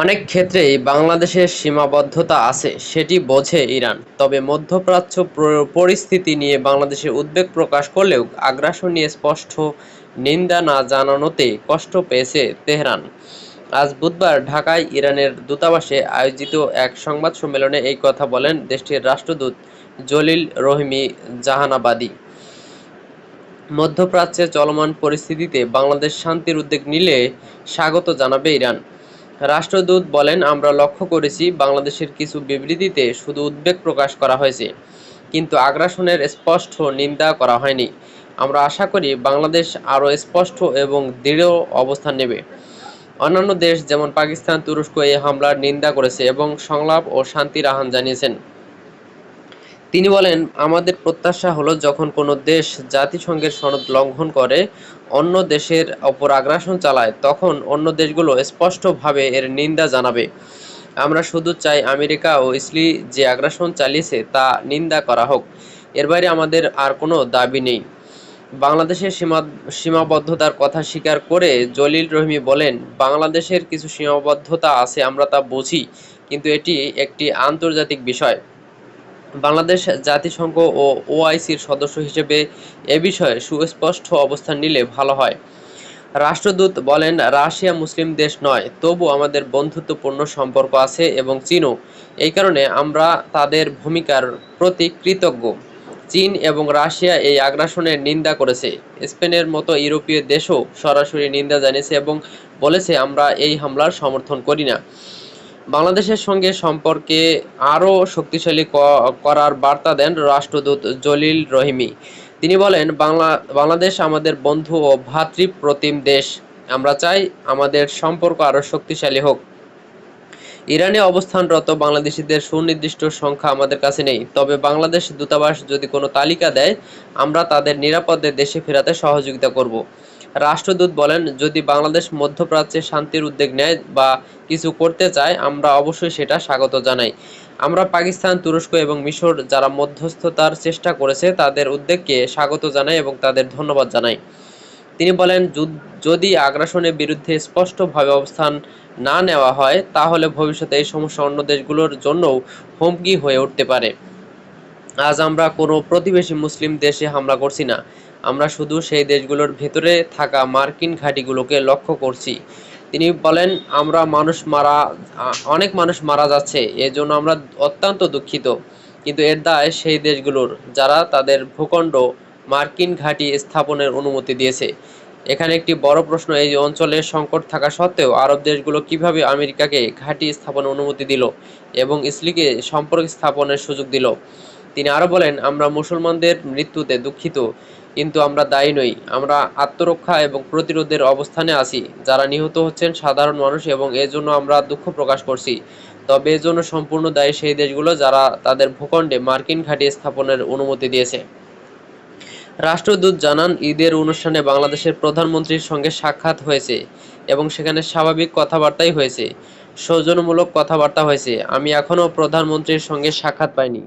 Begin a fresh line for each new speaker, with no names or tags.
অনেক ক্ষেত্রেই বাংলাদেশের সীমাবদ্ধতা আছে, সেটি বোঝে ইরান। তবে মধ্যপ্রাচ্য পরিস্থিতি নিয়ে বাংলাদেশের উদ্বেগ প্রকাশ করলেও আগ্রাসন নিয়ে স্পষ্ট নিন্দা না জানানোতে কষ্ট পেয়েছে তেহরান। আজ বুধবার ঢাকায় ইরানের দূতাবাসে আয়োজিত এক সংবাদ সম্মেলনে এই কথা বলেন দেশটির রাষ্ট্রদূত জলিল রহিমি জাহানাবাদী। মধ্যপ্রাচ্যে চলমান পরিস্থিতিতে বাংলাদেশ শান্তির উদ্যোগ নিলে স্বাগত জানাবে ইরান। রাষ্ট্রদূত বলেন, আমরা লক্ষ্য করেছি বাংলাদেশের কিছু বিবৃতিতে শুধু উদ্বেগ প্রকাশ করা হয়েছে, কিন্তু আগ্রাসনের স্পষ্ট নিন্দা করা হয়নি। আমরা আশা করি বাংলাদেশ আরও স্পষ্ট এবং দৃঢ় অবস্থান নেবে। অন্যান্য দেশ যেমন পাকিস্তান, তুরস্ক এই হামলার নিন্দা করেছে এবং সংলাপ ও শান্তির আহ্বান জানিয়েছেন। তিনি বলেন, আমাদের প্রত্যাশা হলো যখন কোনো দেশ জাতিসংঘের সনদ লঙ্ঘন করে, অন্য দেশের ওপর আগ্রাসন চালায়, তখন অন্য দেশগুলো স্পষ্টভাবে এর নিন্দা জানাবে। আমরা শুধু চাই আমেরিকা ও ইসরায়েল যে আগ্রাসন চালিয়েছে তা নিন্দা করা হোক। এর বাইরে আমাদের আর কোনো দাবি নেই। বাংলাদেশের সীমাবদ্ধতার কথা স্বীকার করে জলিল রহিমি বলেন, বাংলাদেশের কিছু সীমাবদ্ধতা আছে, আমরা তা বুঝি, কিন্তু এটি একটি আন্তর্জাতিক বিষয়। বাংলাদেশ জাতিসংঘ ও ওআইসির সদস্য হিসেবে এ বিষয়ে সুস্পষ্ট অবস্থান নিলে ভালো হয়। রাষ্ট্রদূত বলেন, রাশিয়া মুসলিম দেশ নয়, তবু আমাদের বন্ধুত্বপূর্ণ সম্পর্ক আছে এবং চীনও। এই কারণে আমরা তাদের ভূমিকার প্রতি কৃতজ্ঞ। চীন এবং রাশিয়া এই আগ্রাসনের নিন্দা করেছে। স্পেনের মতো ইউরোপীয় দেশও সরাসরি নিন্দা জানিয়েছে এবং বলেছে, আমরা এই হামলার সমর্থন করি না। বাংলাদেশের সঙ্গে সম্পর্কে আরও শক্তিশালী করার বার্তা দেন রাষ্ট্রদূত জলিল রহিমি। তিনি বলেন, বাংলাদেশ আমাদের বন্ধু ও ভ্রাতৃপ্রতিম দেশ। আমরা চাই আমাদের সম্পর্ক আরও শক্তিশালী হোক। ইরানে অবস্থানরত বাংলাদেশিদের সুনির্দিষ্ট সংখ্যা আমাদের কাছে নেই, তবে বাংলাদেশ দূতাবাস যদি কোনো তালিকা দেয়, আমরা তাদের নিরাপদে দেশে ফেরাতে সহযোগিতা করব। রাষ্ট্রদূত বলেন, যদি বাংলাদেশ মধ্যপ্রাচ্যে শান্তির উদ্যোগ নেয় বা কিছু করতে চায়, আমরা অবশ্যই সেটা স্বাগত জানাই। আমরা পাকিস্তান, তুরস্ক এবং মিশর যারা মধ্যস্থতার চেষ্টা করেছে তাদের উদ্যোগকে স্বাগত জানাই এবং তাদের ধন্যবাদ জানাই। তিনি বলেন, যদি আগ্রাসনের বিরুদ্ধে স্পষ্টভাবে অবস্থান না নেওয়া হয়, তাহলে ভবিষ্যতে এই সমস্যা অন্য দেশগুলোর জন্যও হুমকি হয়ে উঠতে পারে। আজ আমরা কোনো প্রতিবেশী মুসলিম দেশে হামলা করছি না, আমরা শুধু সেই দেশগুলোর ভেতরে থাকা মার্কিন ঘাঁটিগুলোকে লক্ষ্য করছি। তিনি বলেন, অনেক মানুষ মারা যাচ্ছে, এজন্য আমরা অত্যন্ত দুঃখিত, কিন্তু এর দায় সেই দেশগুলোর যারা তাদের ভূখণ্ড মার্কিন ঘাঁটি স্থাপনের অনুমতি দিয়েছে। এখানে একটি বড় প্রশ্ন, এই অঞ্চলে সংকট থাকা সত্ত্বেও আরব দেশগুলো কিভাবে আমেরিকাকে ঘাঁটি স্থাপনের অনুমতি দিল এবং ইসরায়েলকে সম্পর্ক স্থাপনের সুযোগ দিল। তিনি আরো বলেন, আমরা মুসলমানদের মৃত্যুতে দুঃখিত, কিন্তু আমরা দায়ী নই। আমরা আত্মরক্ষা এবং প্রতিরোধের অবস্থানে আছি। যারা নিহত হচ্ছেন সাধারণ মানুষ এবং এজন্য আমরা দুঃখ প্রকাশ করছি। তবে এজন্য সম্পূর্ণ দায়ী সেই দেশগুলো যারা তাদের ভূখণ্ডে মার্কিন ঘাঁটি স্থাপনের অনুমতি দিয়েছে। রাষ্ট্রদূত জানান, ঈদের অনুষ্ঠানে বাংলাদেশের প্রধানমন্ত্রীর সঙ্গে সাক্ষাৎ হয়েছে এবং সেখানে স্বাভাবিক কথাবার্তাই হয়েছে, সৌজন্যমূলক কথাবার্তা হয়েছে। আমি এখনও প্রধানমন্ত্রীর সঙ্গে সাক্ষাৎ পাইনি।